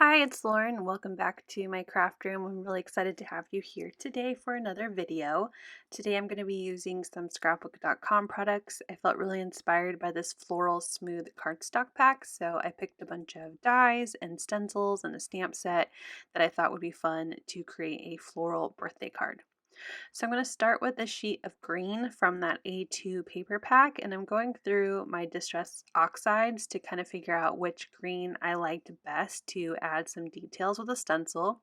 Hi, it's Lauren. Welcome back to my craft room. I'm really excited to have you here today for another video. Today I'm going to be using some scrapbook.com products. I felt really inspired by this floral smooth cardstock pack, so I picked a bunch of dies and stencils and a stamp set that I thought would be fun to create a floral birthday card. So I'm going to start with a sheet of green from that A2 paper pack, and I'm going through my distress oxides to kind of figure out which green I liked best to add some details with a stencil.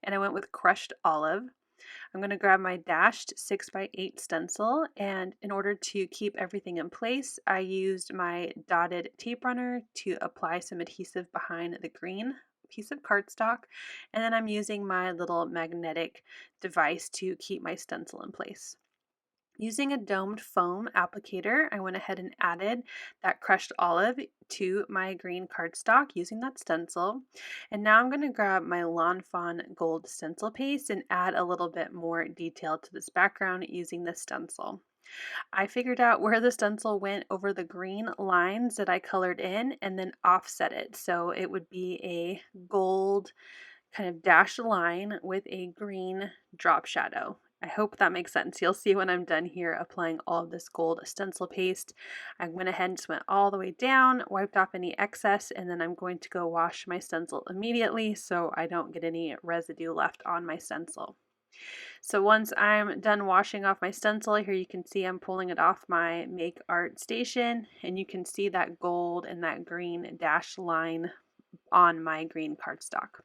And I went with crushed olive. I'm going to grab my dashed 6x8 stencil, and in order to keep everything in place, I used my dotted tape runner to apply some adhesive behind the green piece of cardstock, and then I'm using my little magnetic device to keep my stencil in place. Using a domed foam applicator, I went ahead and added that crushed olive to my green cardstock using that stencil. And now I'm going to grab my Fawn gold stencil paste and add a little bit more detail to this background using this stencil. I figured out where the stencil went over the green lines that I colored in and then offset it. So it would be a gold kind of dashed line with a green drop shadow. I hope that makes sense. You'll see when I'm done here applying all of this gold stencil paste. I went ahead and just went all the way down, wiped off any excess, and then I'm going to go wash my stencil immediately so I don't get any residue left on my stencil. So once I'm done washing off my stencil, here you can see I'm pulling it off my Make Art station, and you can see that gold and that green dashed line on my green cardstock.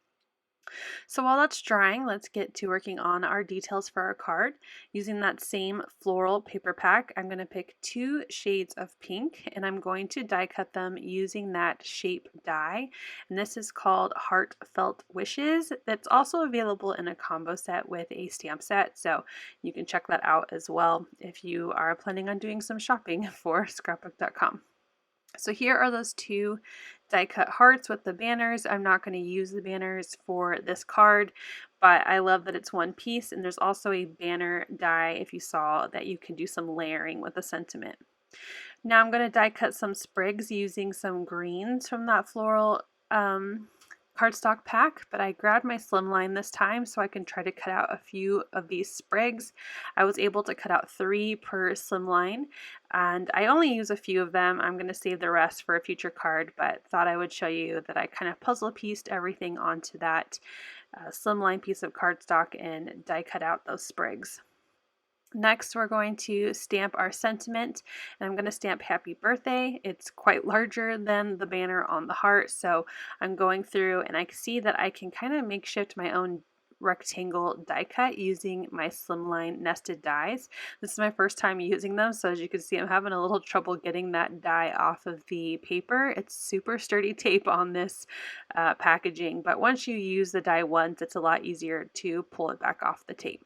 So while that's drying, let's get to working on our details for our card. Using that same floral paper pack, I'm going to pick two shades of pink and I'm going to die cut them using that shape die. And this is called Heartfelt Wishes. That's also available in a combo set with a stamp set, so you can check that out as well if you are planning on doing some shopping for scrapbook.com. So here are those two die cut hearts with the banners. I'm not going to use the banners for this card, but I love that it's one piece, and there's also a banner die if you saw that you can do some layering with a sentiment. Now I'm going to die cut some sprigs using some greens from that floral cardstock pack, but I grabbed my Slimline this time so I can try to cut out a few of these sprigs. I was able to cut out 3 per Slimline, and I only use a few of them. I'm going to save the rest for a future card, but thought I would show you that I kind of puzzle pieced everything onto that Slimline piece of cardstock and die cut out those sprigs. Next, we're going to stamp our sentiment, and I'm going to stamp Happy Birthday. It's quite larger than the banner on the heart, so I'm going through and I see that I can kind of makeshift my own rectangle die cut using my Slimline nested dies. This is my first time using them, so as you can see, I'm having a little trouble getting that die off of the paper. It's super sturdy tape on this packaging, but once you use the die once, it's a lot easier to pull it back off the tape.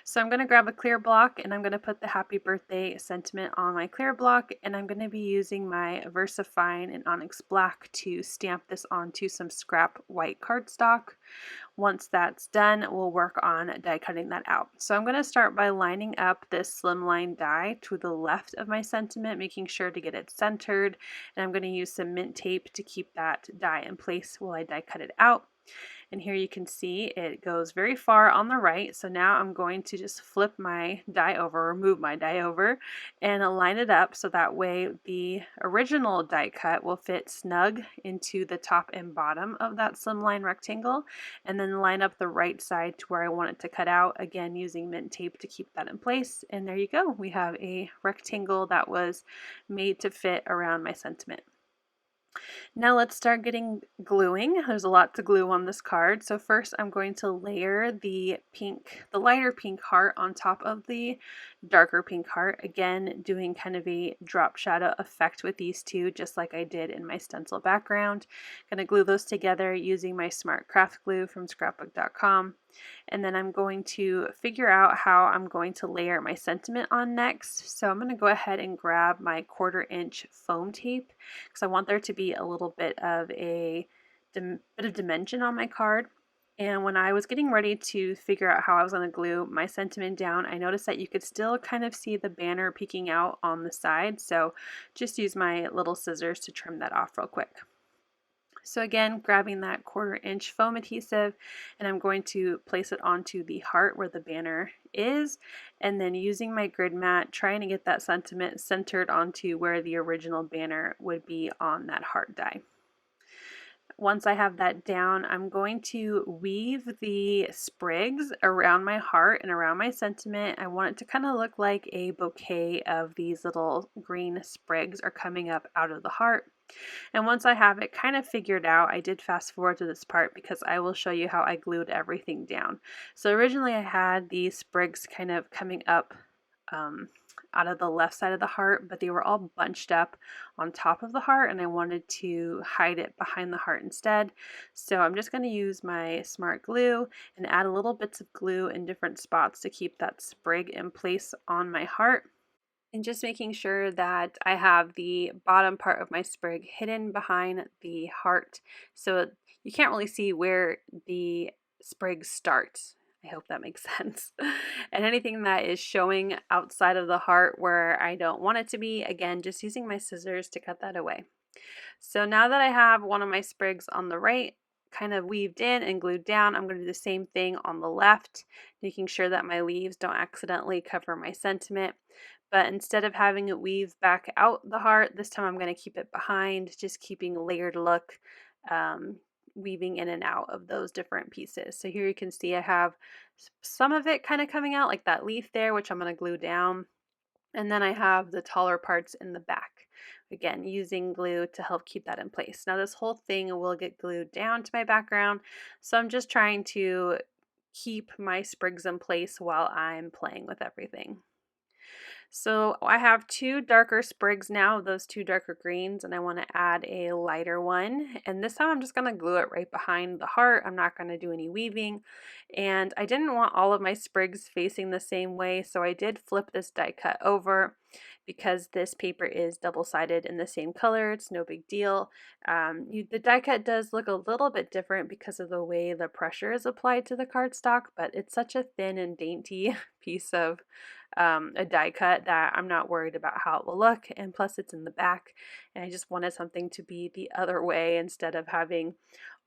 So I'm going to grab a clear block and I'm going to put the happy birthday sentiment on my clear block, and I'm going to be using my VersaFine and Onyx black to stamp this onto some scrap white cardstock. Once that's done, we'll work on die cutting that out. So I'm going to start by lining up this Slimline die to the left of my sentiment, making sure to get it centered, and I'm going to use some mint tape to keep that die in place while I die cut it out. And here you can see it goes very far on the right. So now I'm going to just flip my die over, or move my die over, and line it up so that way the original die cut will fit snug into the top and bottom of that Slimline rectangle, and then line up the right side to where I want it to cut out, again using mint tape to keep that in place. And there you go. We have a rectangle that was made to fit around my sentiment. Now let's start gluing. There's a lot to glue on this card. So first I'm going to layer the lighter pink heart on top of the darker pink heart. Again, doing kind of a drop shadow effect with these two, just like I did in my stencil background. I'm going to glue those together using my Smart Craft Glue from scrapbook.com. And then I'm going to figure out how I'm going to layer my sentiment on next. So I'm going to go ahead and grab my 1/4 inch foam tape because I want there to be a little bit of dimension on my card. And when I was getting ready to figure out how I was going to glue my sentiment down, I noticed that you could still kind of see the banner peeking out on the side. So just use my little scissors to trim that off real quick. So again, grabbing that 1/4 inch foam adhesive, and I'm going to place it onto the heart where the banner is, and then using my grid mat, trying to get that sentiment centered onto where the original banner would be on that heart die. Once I have that down, I'm going to weave the sprigs around my heart and around my sentiment. I want it to kind of look like a bouquet of these little green sprigs are coming up out of the heart. And once I have it kind of figured out, I did fast forward to this part because I will show you how I glued everything down. So originally I had these sprigs kind of coming up out of the left side of the heart, but they were all bunched up on top of the heart, and I wanted to hide it behind the heart instead. So I'm just going to use my smart glue and add a little bits of glue in different spots to keep that sprig in place on my heart. And just making sure that I have the bottom part of my sprig hidden behind the heart, so you can't really see where the sprig starts. I hope that makes sense. And anything that is showing outside of the heart where I don't want it to be, again, just using my scissors to cut that away. So now that I have one of my sprigs on the right kind of weaved in and glued down, I'm going to do the same thing on the left, making sure that my leaves don't accidentally cover my sentiment. But instead of having it weave back out the heart, this time I'm going to keep it behind, just keeping a layered look, weaving in and out of those different pieces. So here you can see I have some of it kind of coming out like that leaf there, which I'm going to glue down. And then I have the taller parts in the back. Again, using glue to help keep that in place. Now this whole thing will get glued down to my background, so I'm just trying to keep my sprigs in place while I'm playing with everything. So I have 2 darker sprigs now, those 2 darker greens, and I want to add a lighter one. And this time I'm just going to glue it right behind the heart. I'm not going to do any weaving. And I didn't want all of my sprigs facing the same way, so I did flip this die cut over because this paper is double-sided in the same color. It's no big deal. The die cut does look a little bit different because of the way the pressure is applied to the cardstock, but it's such a thin and dainty piece of a die cut that I'm not worried about how it will look, and plus it's in the back, and I just wanted something to be the other way instead of having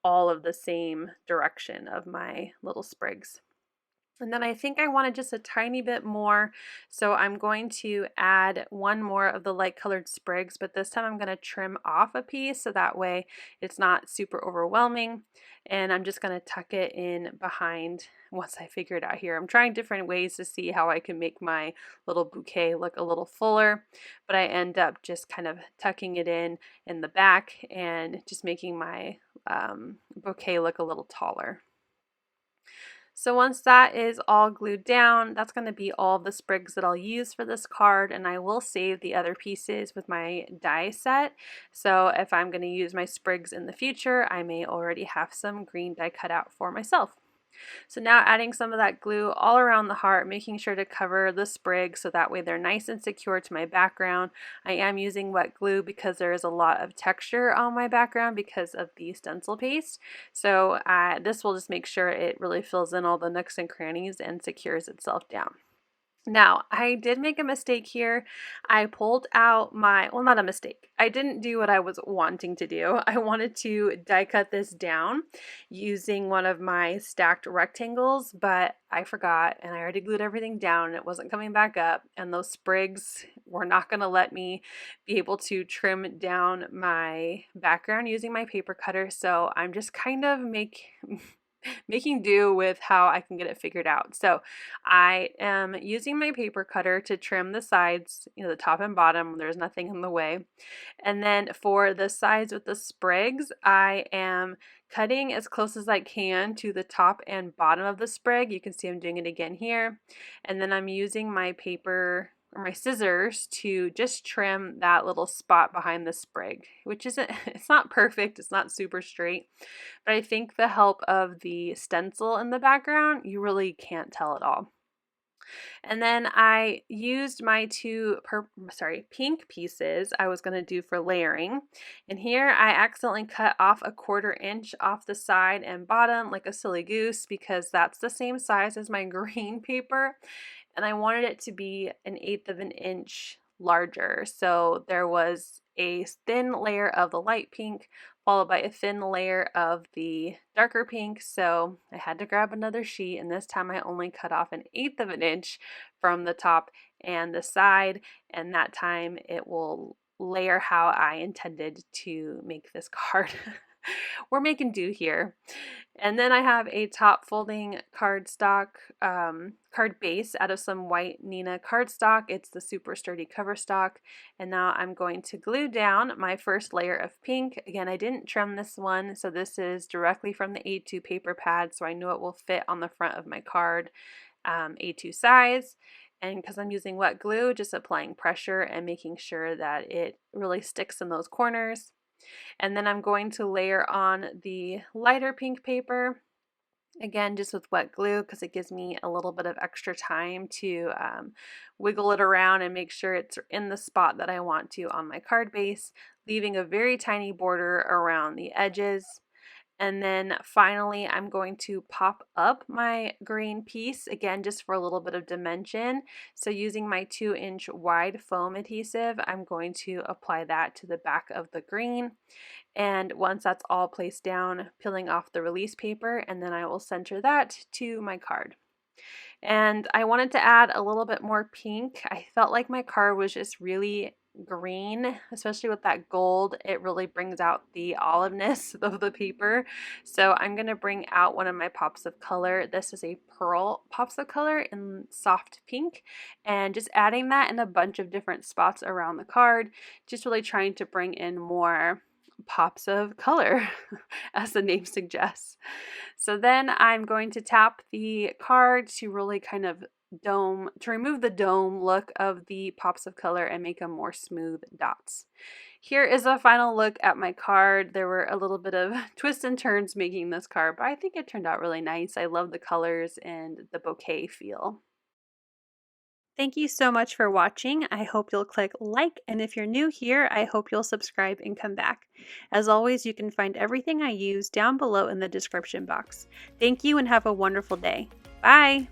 all of the same direction of my little sprigs. And then I think I wanted just a tiny bit more, so I'm going to add one more of the light colored sprigs, but this time I'm going to trim off a piece so that way it's not super overwhelming. And I'm just going to tuck it in behind once I figure it out here. I'm trying different ways to see how I can make my little bouquet look a little fuller, but I end up just kind of tucking it in the back and just making my bouquet look a little taller. So once that is all glued down, that's going to be all the sprigs that I'll use for this card, and I will save the other pieces with my die set. So if I'm going to use my sprigs in the future, I may already have some green die cut out for myself. So now adding some of that glue all around the heart, making sure to cover the sprigs so that way they're nice and secure to my background. I am using wet glue because there is a lot of texture on my background because of the stencil paste. So this will just make sure it really fills in all the nooks and crannies and secures itself down. Now, I did make a mistake here. I pulled out my, well, not a mistake. I didn't do what I was wanting to do. I wanted to die cut this down using one of my stacked rectangles, but I forgot and I already glued everything down and it wasn't coming back up, and those sprigs were not going to let me be able to trim down my background using my paper cutter. So I'm just kind of making do with how I can get it figured out. So I am using my paper cutter to trim the sides, the top and bottom. There's nothing in the way. And then for the sides with the sprigs, I am cutting as close as I can to the top and bottom of the sprig. You can see I'm doing it again here. And then I'm using my paper or my scissors to just trim that little spot behind the sprig, which isn't, it's not perfect, it's not super straight, but I think the help of the stencil in the background, you really can't tell at all. And then I used my 2 pink pieces I was going to do for layering. And here I accidentally cut off a 1/4 inch off the side and bottom like a silly goose because that's the same size as my green paper. And I wanted it to be 1/8 of an inch larger. So there was a thin layer of the light pink followed by a thin layer of the darker pink. So I had to grab another sheet, and this time I only cut off 1/8 of an inch from the top and the side, and that time it will layer how I intended to make this card. We're making do here. And then I have a top folding cardstock card base out of some white Nina cardstock. It's the super sturdy cover stock. And now I'm going to glue down my first layer of pink. Again, I didn't trim this one, so this is directly from the A2 paper pad, so I know it will fit on the front of my card, A2 size. And because I'm using wet glue, just applying pressure and making sure that it really sticks in those corners. And then I'm going to layer on the lighter pink paper, again just with wet glue, because it gives me a little bit of extra time to wiggle it around and make sure it's in the spot that I want to on my card base, leaving a very tiny border around the edges. And then finally, I'm going to pop up my green piece, again, just for a little bit of dimension. So using my 2-inch wide foam adhesive, I'm going to apply that to the back of the green. And once that's all placed down, peeling off the release paper, and then I will center that to my card. And I wanted to add a little bit more pink. I felt like my card was just really green, especially with that gold. It really brings out the oliveness of the paper. So I'm going to bring out one of my pops of color. This is a Pearl Pops of Color in soft pink, and just adding that in a bunch of different spots around the card, just really trying to bring in more pops of color as the name suggests. So then I'm going to tap the card to really kind of remove the dome look of the pops of color and make them more smooth dots. Here is a final look at my card. There were a little bit of twists and turns making this card, but I think it turned out really nice. I love the colors and the bouquet feel. Thank you so much for watching. I hope you'll click like, and if you're new here, I hope you'll subscribe and come back. As always, you can find everything I use down below in the description box. Thank you and have a wonderful day. Bye!